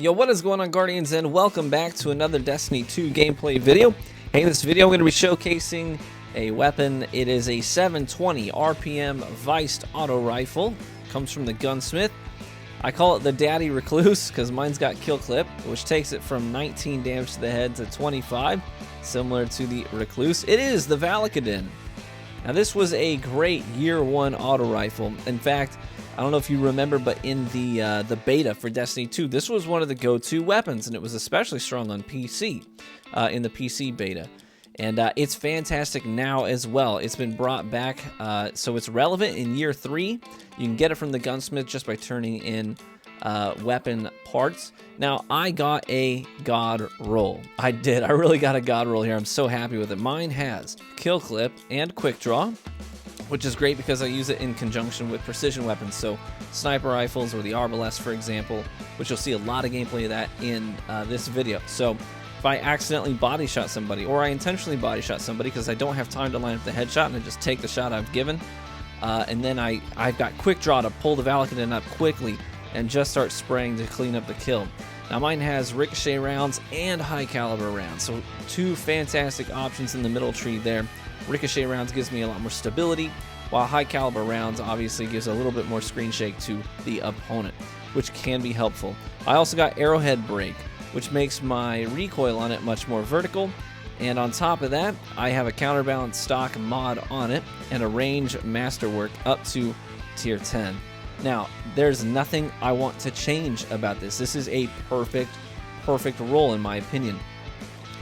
Yo, what is going on, Guardians, and welcome back to another Destiny 2 gameplay video. Hey, in this video, I'm going to be showcasing a weapon. It is a 720 RPM Viced auto rifle. Comes from the gunsmith. I call it the Daddy Recluse because mine's got kill clip, which takes it from 19 damage to the head to 25, similar to the Recluse. It is the Valakadyn. Now, this was a great year one auto rifle. In fact, I don't know if you remember, but in the beta for Destiny 2, this was one of the go-to weapons, and it was especially strong on PC in the PC beta. And it's fantastic now as well. It's been brought back, so it's relevant in year 3. You can get it from the gunsmith just by turning in weapon parts. Now, I got a god roll. I did. I really got a god roll here. I'm so happy with it. Mine has kill clip and quick draw, which is great because I use it in conjunction with precision weapons, so sniper rifles or the arbalest, for example, which you'll see a lot of gameplay of that in this video. So if I accidentally body shot somebody, or I intentionally body shot somebody because I don't have time to line up the headshot and I just take the shot I've given, and then I've got quick draw to pull the Valakadyn up quickly and just start spraying to clean up the kill. Now, mine has Ricochet rounds and high caliber rounds, so two fantastic options in the middle tree there. Ricochet rounds gives me a lot more stability, while high caliber rounds obviously gives a little bit more screen shake to the opponent, which can be helpful. I also got Arrowhead Break, which makes my recoil on it much more vertical, and on top of that, I have a Counterbalance Stock mod on it and a range masterwork up to tier 10. Now, there's nothing I want to change about this. This is a perfect roll in my opinion.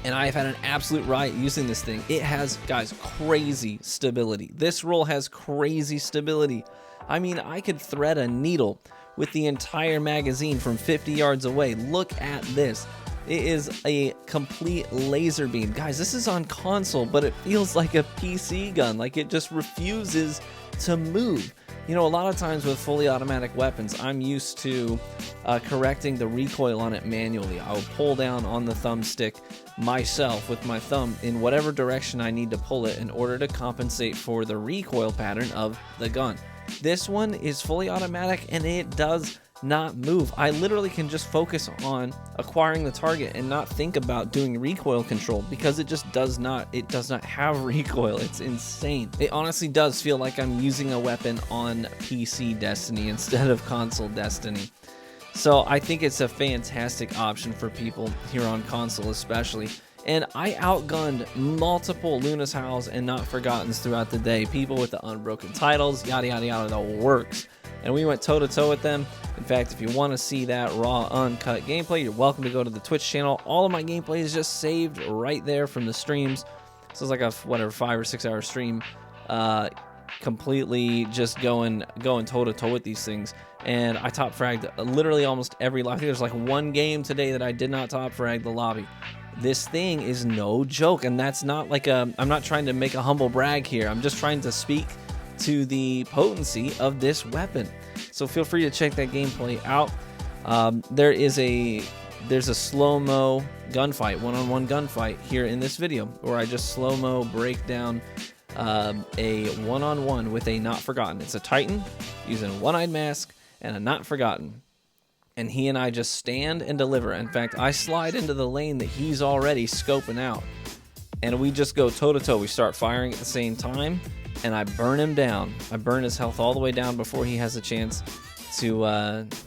And I have had an absolute riot using this thing. It has, guys, crazy stability. This roll has crazy stability. I mean, I could thread a needle with the entire magazine from 50 yards away. Look at this. It is a complete laser beam. Guys, this is on console, but it feels like a PC gun. Like, it just refuses to move. You know, a lot of times with fully automatic weapons, I'm used to correcting the recoil on it manually. I will pull down on the thumbstick myself with my thumb in whatever direction I need to pull it in order to compensate for the recoil pattern of the gun. This one is fully automatic and it does not move. I literally can just focus on acquiring the target and not think about doing recoil control because it just does not have recoil. It's insane. It honestly does feel like I'm using a weapon on PC Destiny instead of console Destiny. So I think it's a fantastic option for people here on console especially. And I outgunned multiple Luna's Howls and Not Forgottens throughout the day. People with the unbroken titles, yada yada yada, the works. And we went toe-to-toe with them. In fact, if you want to see that raw, uncut gameplay, you're welcome to go to the Twitch channel. All of my gameplay is just saved right there from the streams. So it's like a, whatever, 5 or 6 hour stream, completely just going toe-to-toe with these things. And I top fragged literally almost every lobby. I think there's like one game today that I did not top frag the lobby. This thing is no joke, and that's not like I'm not trying to make a humble brag here. I'm just trying to speak to the potency of this weapon. So feel free to check that gameplay out. There's a slow-mo gunfight, one-on-one gunfight here in this video, where I just slow-mo break down a one-on-one with a Not Forgotten. It's a Titan using a one-eyed mask and a Not Forgotten. And he and I just stand and deliver. In fact, I slide into the lane that he's already scoping out. And we just go toe-to-toe. We start firing at the same time, and I burn him down. I burn his health all the way down before he has a chance to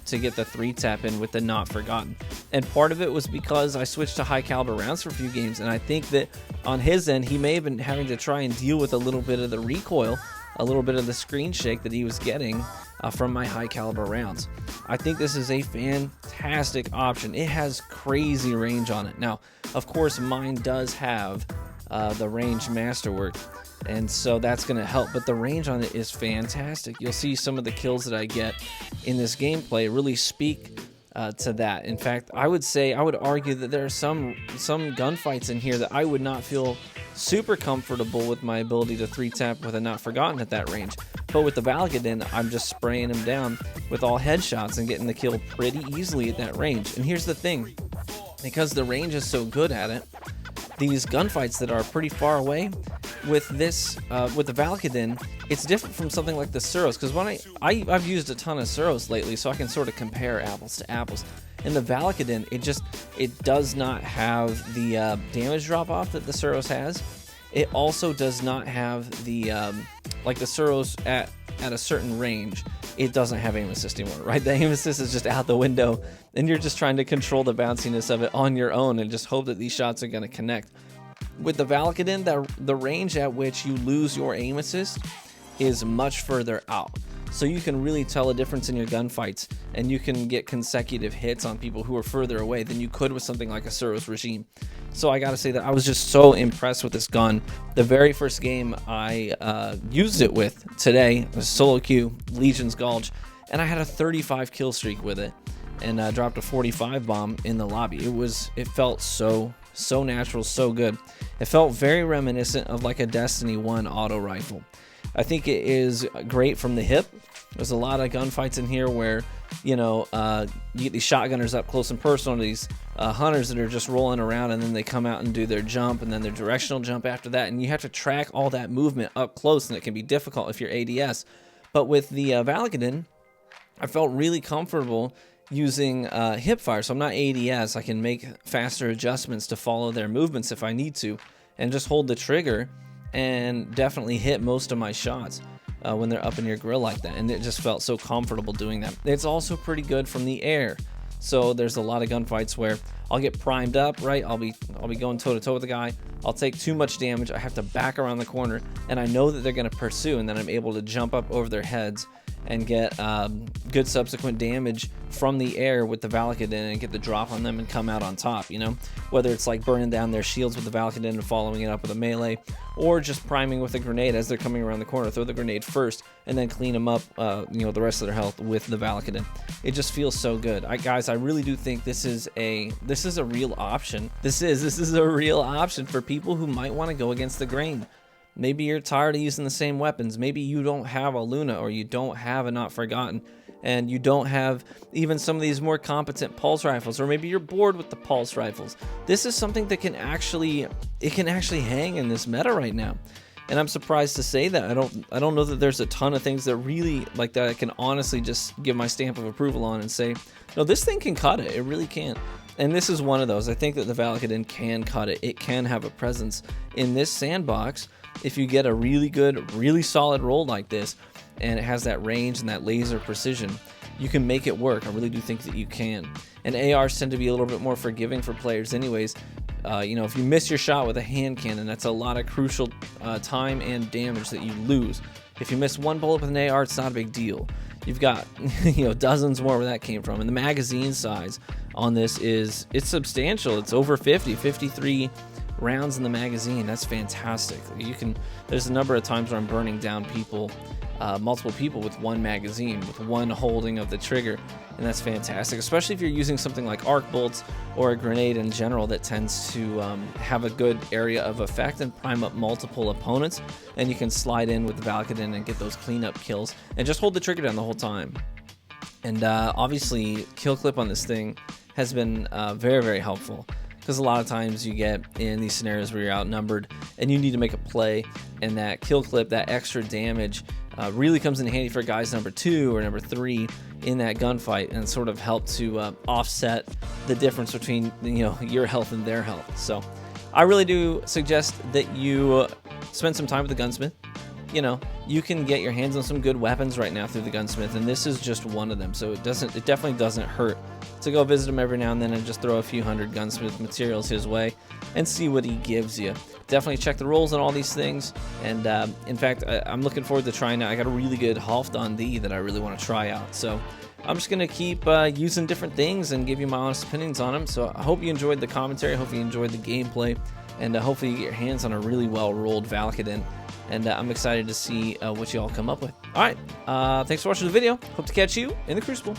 get the 3-tap in with the Not Forgotten. And part of it was because I switched to high caliber rounds for a few games, and I think that on his end, he may have been having to try and deal with a little bit of the recoil, a little bit of the screen shake that he was getting from my high caliber rounds. I think this is a fantastic option. It has crazy range on it. Now, of course, mine does have the range masterwork, and so that's going to help, but the range on it is fantastic. You'll see some of the kills that I get in this gameplay really speak to that. In fact, I would argue that there are some gunfights in here that I would not feel super comfortable with my ability to 3-tap with a Not Forgotten at that range. But with the Valakadyn, I'm just spraying him down with all headshots and getting the kill pretty easily at that range. And here's the thing, because the range is so good at it, these gunfights that are pretty far away, with this, with the Valakadyn, it's different from something like the Suros, because when I've used a ton of Suros lately, so I can sort of compare apples to apples. And the Valakadyn, it does not have the damage drop off that the Suros has. It also does not have the like the Suros at a certain range. It doesn't have aim assist anymore, right? The aim assist is just out the window, and you're just trying to control the bounciness of it on your own and just hope that these shots are going to connect. With the Valakadyn, the range at which you lose your aim assist is much further out. So you can really tell a difference in your gunfights, and you can get consecutive hits on people who are further away than you could with something like a Suros regime. So I gotta say that I was just so impressed with this gun. The very first game I used it with today was solo queue, Legion's Gulch, and I had a 35 kill streak with it, and dropped a 45 bomb in the lobby. It felt so natural, so good. It felt very reminiscent of like a Destiny 1 auto rifle. I think it is great from the hip. There's a lot of gunfights in here where, you know, you get these shotgunners up close and personal, these hunters that are just rolling around, and then they come out and do their jump and then their directional jump after that, and you have to track all that movement up close, and it can be difficult if you're ADS. But with the Valakadyn, I felt really comfortable using hip fire, so I'm not ADS. I can make faster adjustments to follow their movements if I need to, and just hold the trigger and definitely hit most of my shots when they're up in your grill like that, and it just felt so comfortable doing that. It's also pretty good from the air, so there's a lot of gunfights where I'll get primed up, right? I'll be going toe to toe with the guy. I'll take too much damage. I have to back around the corner, and I know that they're going to pursue, and then I'm able to jump up over their heads and get good subsequent damage from the air with the Valakadyn and get the drop on them and come out on top, you know? Whether it's like burning down their shields with the Valakadyn and following it up with a melee, or just priming with a grenade as they're coming around the corner. Throw the grenade first and then clean them up, you know, the rest of their health with the Valakadyn. It just feels so good. Guys, I really do think this is a real option. This is a real option for people who might want to go against the grain. Maybe you're tired of using the same weapons. Maybe you don't have a Luna, or you don't have a Not Forgotten, and you don't have even some of these more competent pulse rifles, or maybe you're bored with the pulse rifles. This is something that can actually hang in this meta right now. And I'm surprised to say that. I don't know that there's a ton of things that really like that I can honestly just give my stamp of approval on and say, no, this thing can cut it. It really can. And this is one of those. I think that the Valakadyn can cut it. It can have a presence in this sandbox if you get a really good, really solid roll like this, and it has that range and that laser precision. You can make it work. I really do think that you can. And ARs tend to be a little bit more forgiving for players anyways. You know, if you miss your shot with a hand cannon, that's a lot of crucial time and damage that you lose. If you miss one bullet with an AR, it's not a big deal. You've got, you know, dozens more where that came from. And the magazine size on this it's substantial. It's over 53 rounds in the magazine. That's fantastic. There's a number of times where I'm burning down multiple people with one magazine, with one holding of the trigger, and that's fantastic, especially if you're using something like arc bolts or a grenade in general that tends to have a good area of effect and prime up multiple opponents, and you can slide in with the Valakadyn and get those cleanup kills and just hold the trigger down the whole time. And obviously kill clip on this thing has been very, very helpful, because a lot of times you get in these scenarios where you're outnumbered and you need to make a play, and that kill clip, that extra damage, really comes in handy for guys number 2 or number 3 in that gunfight, and sort of help to offset the difference between, you know, your health and their health. So I really do suggest that you spend some time with the gunsmith. You know, you can get your hands on some good weapons right now through the gunsmith, and this is just one of them. So it definitely doesn't hurt to go visit him every now and then and just throw a few hundred gunsmith materials his way and see what he gives you. Definitely check the rolls on all these things, and in fact, I'm looking forward to trying out. I got a really good Halfdan D that I really want to try out, so I'm just going to keep using different things and give you my honest opinions on them. So I hope you enjoyed the commentary, I hope you enjoyed the gameplay, and hopefully you get your hands on a really well-rolled Valakadyn. And I'm excited to see what you all come up with. All right, thanks for watching the video. Hope to catch you in the Crucible.